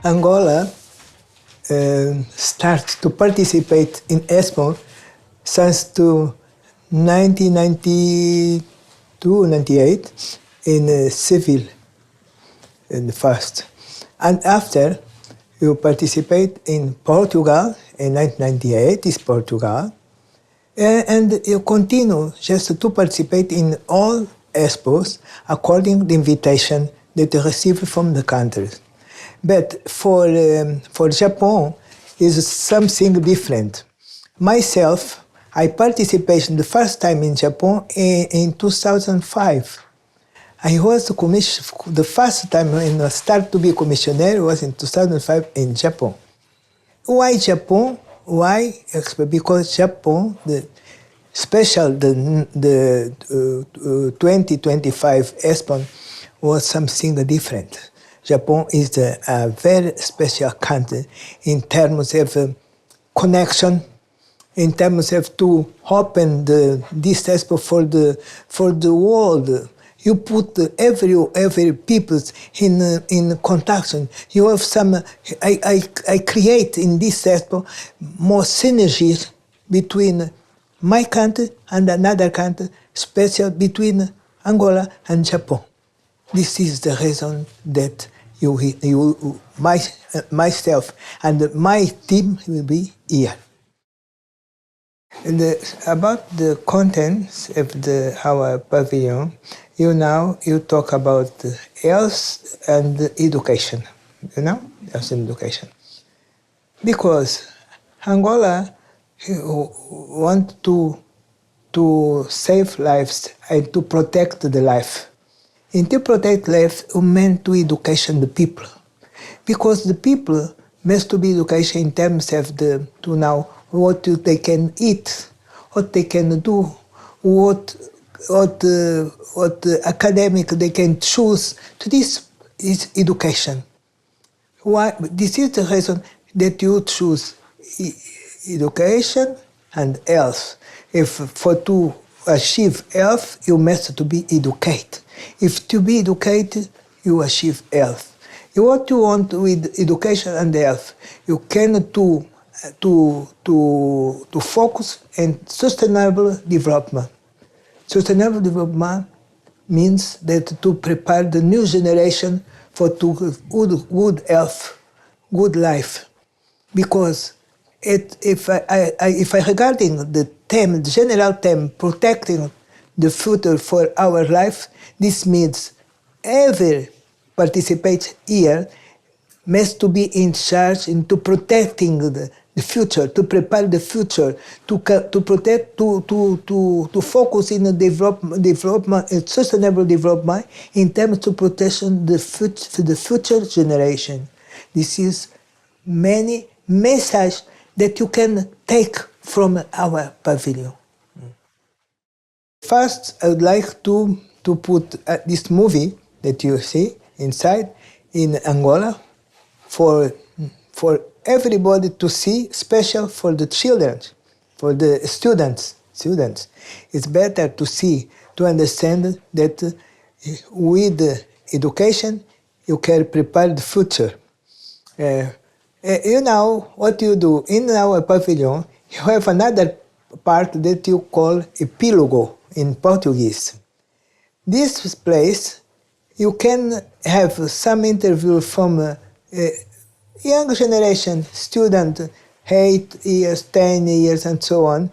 Angola started to participate in Expo since to 1992-98 in civil in the first. And after, you participate in Portugal in 1998, is Portugal, and you continue just to participate in all expos according to the invitation that you receive from the countries. But for Japan, is something different. Myself, I participated the first time in Japan in 2005. I was the first time when I started to be a commissioner was in 2005 in Japan. Why Japan? Why? Because Japan, the 2025 Expo was something different. Japan is a very special country in terms of connection, in terms of to open this Expo for the world. You put every people in contact. You have some. I create in this Expo more synergies between my country and another country, especially between Angola and Japan. This is the reason that myself and my team will be here. About the contents of our pavilion, you talk about health and education, health and education. Because Angola want to save lives and to protect the life. And to protect life, we meant to education the people. Because the people must to be education in terms of to know what they can eat, what they can do, what academic they can choose. To this is education. Why? This is the reason that you choose education and health. To achieve health, you must to be educated. If to be educated, you achieve health. What you want with education and health, you can to focus on sustainable development. Sustainable development means that to prepare the new generation for good health, good life. Because if I regarding the general theme, protecting the future for our life, this means every participant here must to be in charge into protecting the future, to prepare the future, to protect, to focus in the development, sustainable development in terms of protection the future generation. This is many messages that you can take from our pavilion. First, I would like to put this movie that you see inside in Angola for everybody to see, special for the children, for the students. It's better to see, to understand that with education you can prepare the future. What you do in our pavilion, you have another part that you call epílogo in Portuguese. This place, you can have some interview from young generation, student, 8 years, 10 years, and so on,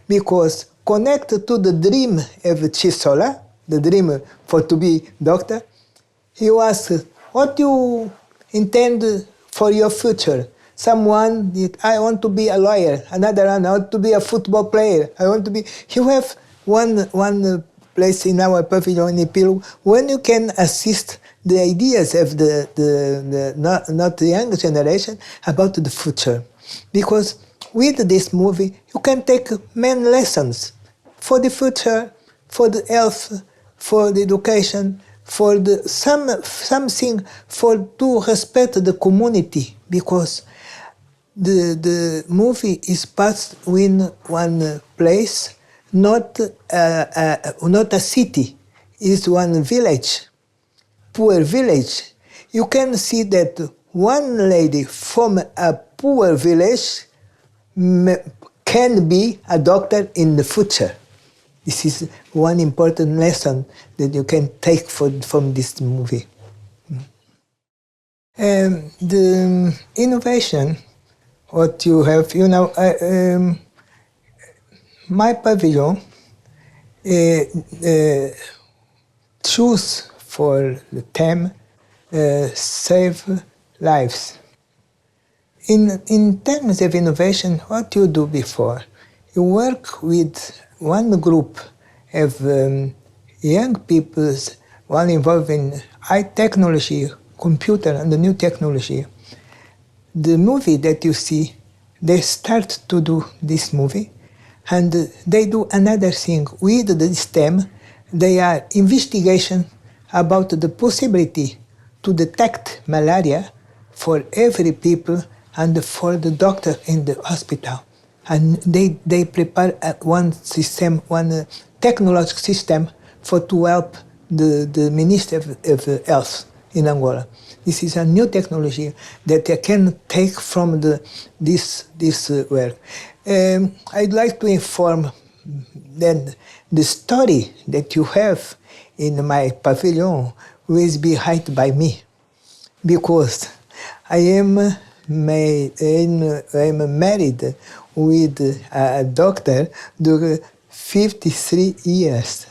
because connected to the dream of Chisola, the dream for to be doctor, you ask, what you intend for your future? Someone, I want to be a lawyer. Another one, I want to be a football player. I want to be. You have one place in our pavilion in Epílogo when you can assist the ideas of not the young generation about the future, because with this movie you can take many lessons for the future, for the health, for the education, for the something for to respect the community, because the movie is passed in one place, not a city, is one village, poor village. You can see that one lady from a poor village can be a doctor in the future. This is one important lesson that you can take from this movie. The innovation, what you have, my pavilion choose for the theme save lives. In terms of innovation, what you do before? You work with one group of young people, one involved in high technology, computer and the new technology. The movie that you see, they start to do this movie, and they do another thing with this theme. They are investigation about the possibility to detect malaria for every people and for the doctor in the hospital. And they prepare one system, one technological system to help the Minister of Health in Angola. This is a new technology that I can take from this work. I'd like to inform that the story that you have in my pavilion will be hid by me, because I am married with a doctor during 53 years.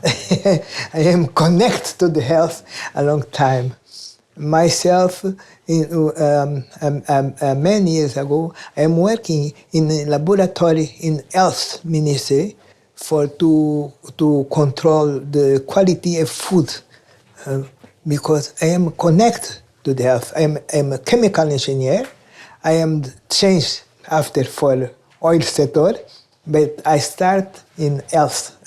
I am connected to the health a long time. Myself, many years ago, I am working in a laboratory in health ministry to control the quality of food, because I am connected to the health. I am a chemical engineer. I am changed after for oil sector, but I start in health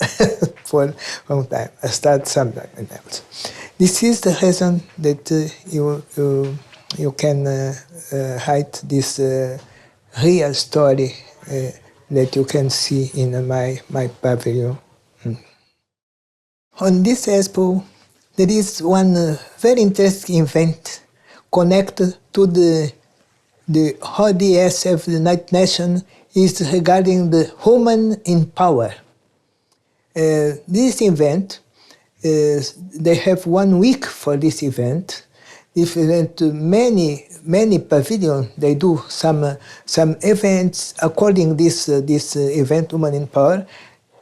for a long time. I start something in health. This is the reason that you can hide this real story that you can see in my pavilion. On this expo, there is one very interesting event connected to the ODS of the United Nations is regarding the woman in power. This event, they have 1 week for this event. This event, many pavilions, they do some events according this event, Woman in Power.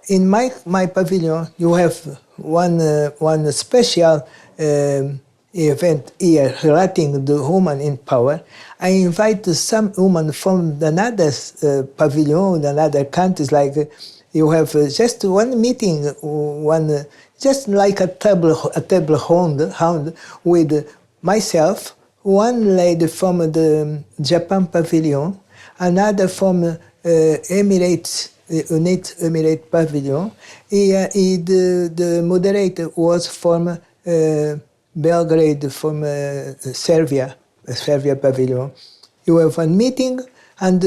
In my pavilion, you have one special event here relating the woman in power. I invite some women from another pavilion, another countries, like you have just one meeting, just like a table round with myself, one lady from the Japan pavilion, another from Emirates, United Emirates pavilion. The moderator was from Belgrade, from Serbia pavilion. You have one meeting, and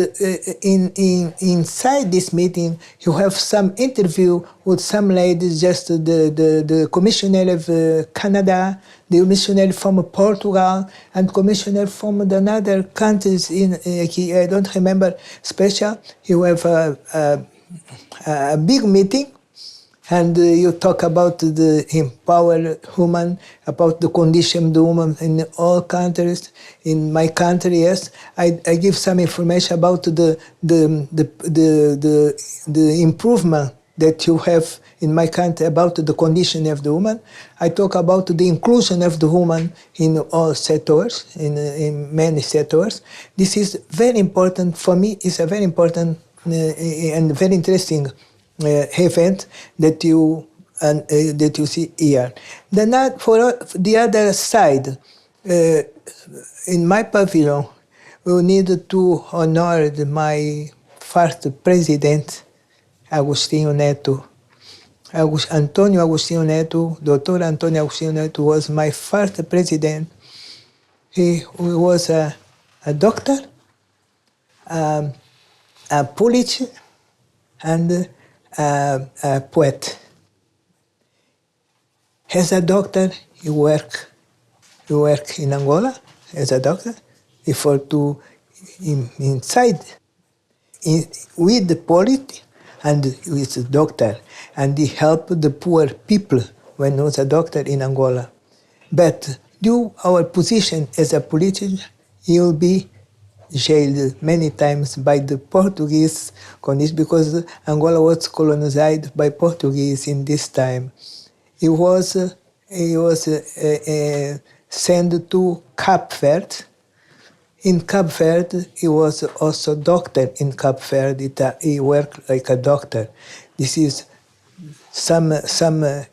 inside this meeting, you have some interview with some ladies, just the commissioner of Canada, the commissioner from Portugal, and commissioner from another countries. I don't remember special. You have a big meeting, and you talk about the empowered woman, about the condition of the woman in all countries. In my country, yes, I give some information about the improvement that you have in my country about the condition of the woman. I talk about the inclusion of the woman in all sectors, in many sectors. This is very important for me. It's a very important and very interesting event that you see here. Then for the other side, in my pavilion, we need to honor my first president, Agostinho Neto. Antonio Agostinho Neto, Dr. Antonio Agostinho Neto was my first president. He was a doctor, a poet, and a poet. As a doctor, he worked in Angola as a doctor. for to inside with the police and with the doctor, and he helped the poor people when he was a doctor in Angola. But due our position as a politician, he will be jailed many times by the Portuguese condition because Angola was colonized by Portuguese in this time. He was sent to Cape Verde. In Cape Verde, he was also doctor in Cape Verde. He worked like a doctor. This is some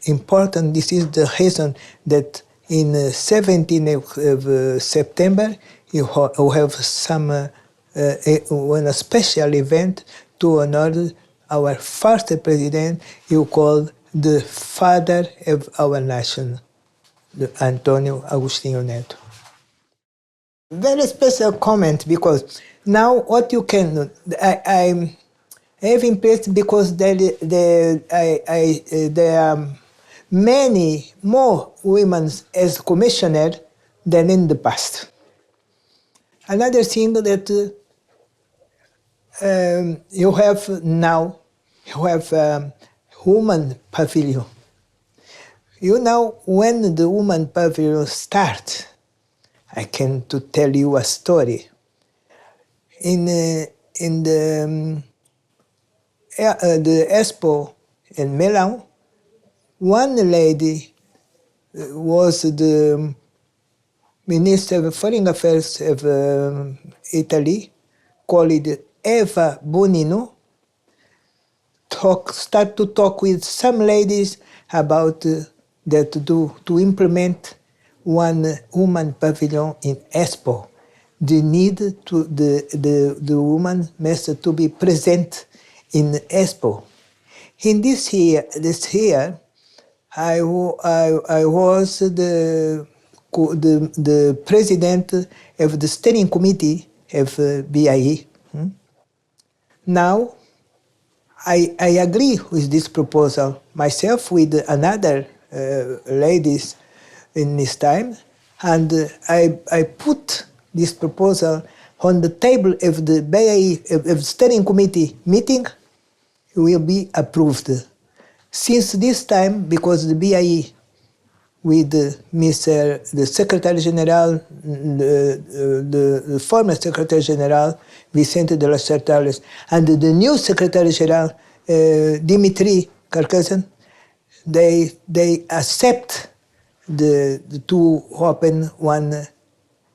important. This is the reason that in 17th of September you have some when a special event to honor our first president. You called the father of our nation, Antonio Agostinho Neto. Very special comment because now what you can do, I have impressed because there are many more women as commissioner than in the past. Another thing that you have now, you have woman pavilion. You know, when the woman pavilion starts, I can to tell you a story. In the Expo in Milan, one lady was the Minister of Foreign Affairs of Italy, called Eva Bonino, start to talk with some ladies about that to implement one woman pavilion in Expo. The need to the woman must to be present in Expo. In this year, I was the president of the steering committee of BIE. Now, I agree with this proposal myself with another ladies in this time, and I put this proposal on the table of the BIE of steering committee meeting. Will be approved. Since this time, because the BIE with the Secretary General, the former Secretary General, Vicente de las Sertales, and the new Secretary General, Dimitri Carcassonne, they accept to open one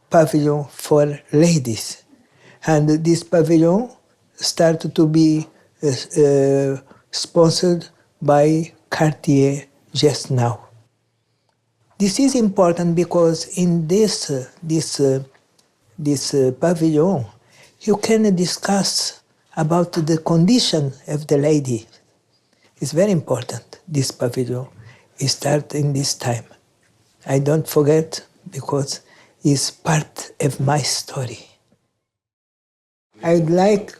pavilion for ladies. And this pavilion started to be sponsored by Cartier just now. This is important because in this pavilion, you can discuss about the condition of the lady. It's very important, this pavilion. It starts in this time. I don't forget because it's part of my story. I'd like,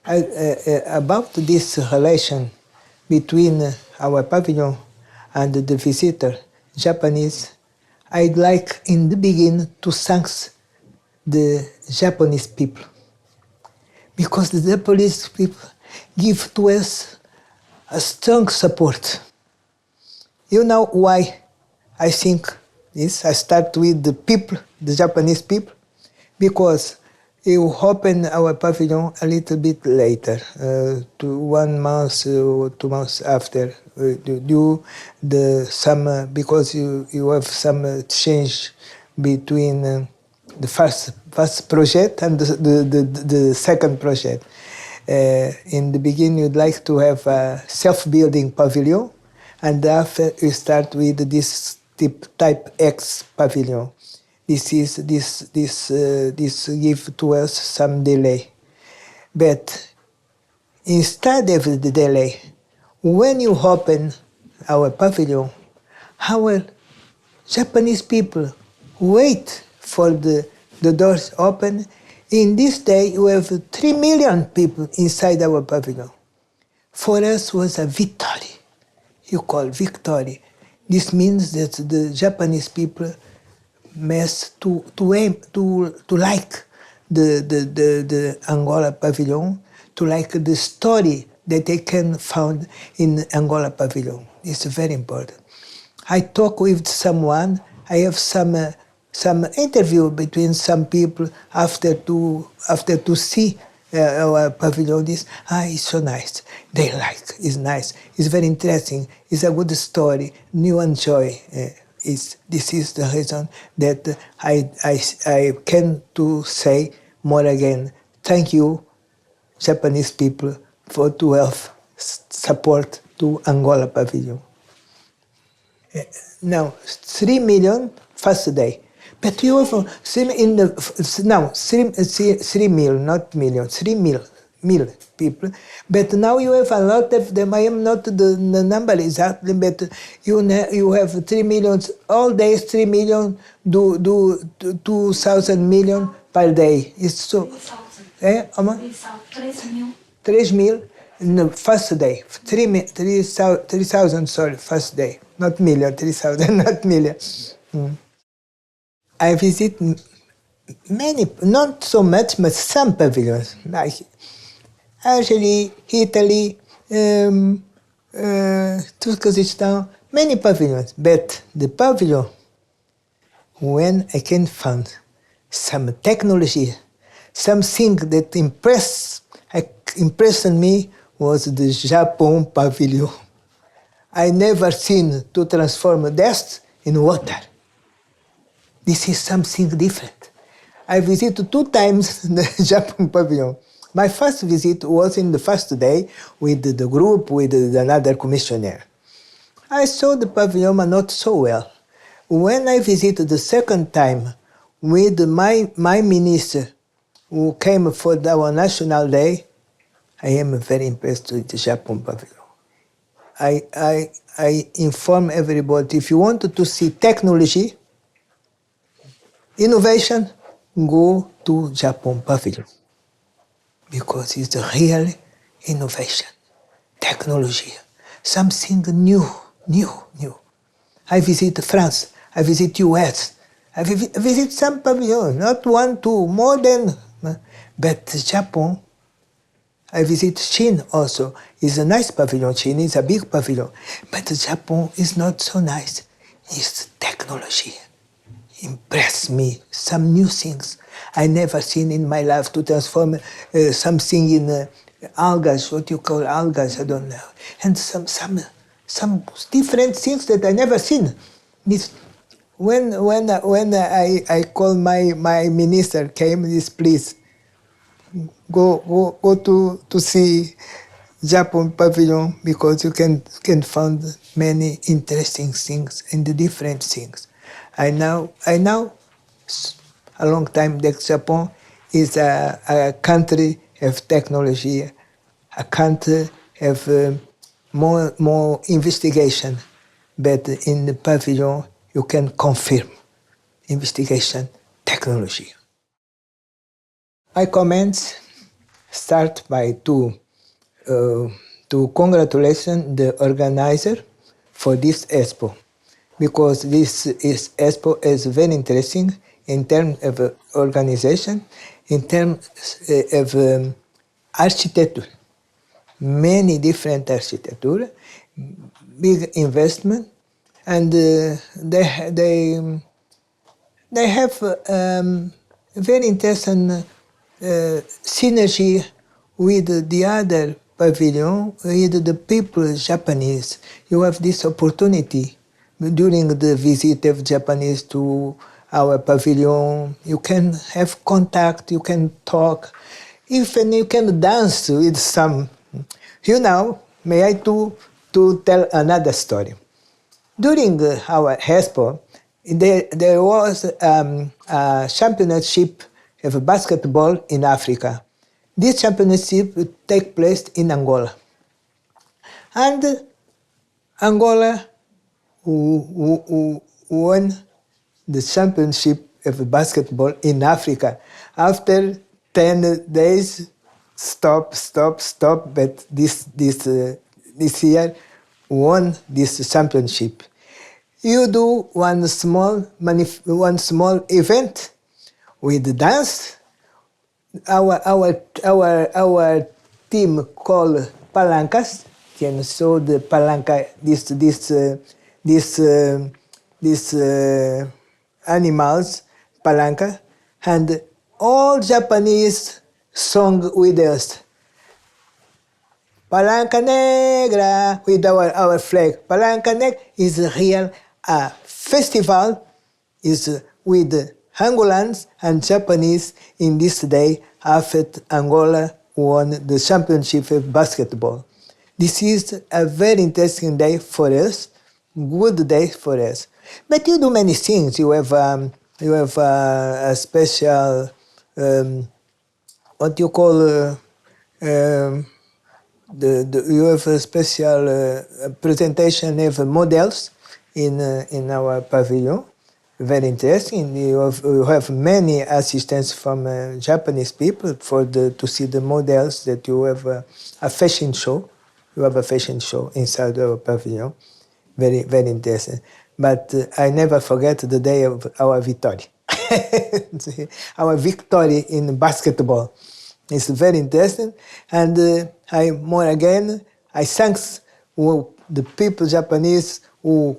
about this relation between our pavilion and the visitor, Japanese, I'd like in the beginning to thank the Japanese people, because the Japanese people give to us a strong support. You know why I think this? I start with the people, the Japanese people, because you open our pavilion a little bit later, to 1 month or 2 months after, due the summer, because you have some change between the first project and the second project. In the beginning, you'd like to have a self-building pavilion, and after you start with this type X pavilion. This give to us some delay. But instead of the delay, when you open our pavilion, our Japanese people wait for the doors open. In this day, we have 3 million people inside our pavilion. For us, was a victory. You call victory. This means that the Japanese people mess to aim to like the Angola pavilion, to like the story that they can find in Angola pavilion. It's very important. I talk with someone. I have some interview between some people after to see our pavilion. It's so nice. They like. It's nice. It's very interesting. It's a good story. You enjoy. This is the reason that I can to say more again. Thank you, Japanese people, for to have support to Angola pavilion. Now, 3 million first day. But you have in the now 3 mil, not million, 3 mil people. But now you have a lot of them. I am not the number exactly, but you have 3 millions all days. 3 million do 2,000 million per day. It's so. 3 mil in the first day. 3,000, sorry, first day. Not million, 3,000, not million. I visit many, not so much, but some pavilions, like Algeria, Italy, Turkmenistan, many pavilions. But the pavilion, when I can find some technology, something that impressed me was the Japan pavilion. I never seen to transform dust in water. This is something different. I visited 2 times the Japan pavilion. My first visit was in the first day with the group, with another commissioner. I saw the pavilion, but not so well. When I visited the second time with my minister, who came for our National Day, I am very impressed with the Japan pavilion. I inform everybody, if you want to see technology, innovation, go to Japan pavilion. Because it's a real innovation, technology, something new. I visit France, I visit US, I visit some pavilion, not 1, 2, more than, but Japan. I visit China also. It's a nice pavilion. China is a big pavilion. But Japan is not so nice. It's technology. Impress me. Some new things I never seen in my life to transform something in algae, what you call algae, I don't know. And some different things that I never seen. When I call my minister came, this please, go to see Japan pavilion because you can find many interesting things and the different things. I know a long time that Japan is a country of technology, a country of more investigation, but in the pavilion you can confirm investigation technology. I start by to congratulate the organizer for this Expo, because this Expo is very interesting in terms of organization, in terms of architecture, many different architecture, big investment, and they have very interesting synergy with the other pavilion, with the people Japanese. You have this opportunity during the visit of Japanese to our pavilion. You can have contact, you can talk, even you can dance with some. May I to tell another story. During our Expo, there was a championship of basketball in Africa. This championship would take place in Angola. And Angola who won the championship of basketball in Africa. After 10 days, stop, but this year won this championship. you do one small event with dance. Our team called palancas. Can show the palanca these animals palanca, and all Japanese song with us. Palanca Negra with our flag. Palanca Negra is a real festival is with Angolans and Japanese in this day after Angola won the championship of basketball. This is a very interesting day for us, good day for us. But you do many things. You have a special what you call you have a special presentation of models in our pavilion. Very interesting. You have many assistants from Japanese people to see the models. That you have a fashion show. You have a fashion show inside our pavilion. Very, very interesting. But I never forget the day of our victory. Our victory in basketball. It's very interesting. And I thank the people Japanese who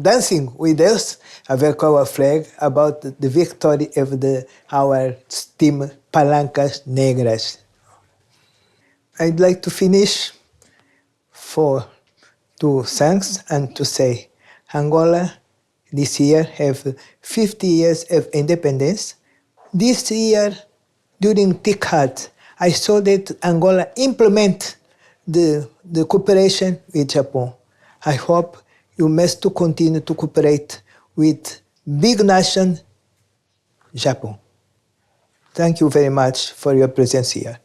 dancing with us avec our flag about the victory of our team Palancas Negras. I'd like to finish to thanks and to say Angola this year have 50 years of independence. This year, during TICAD, I saw that Angola implement the cooperation with Japan. I hope you must to continue to cooperate with big nation, Japan. Thank you very much for your presence here.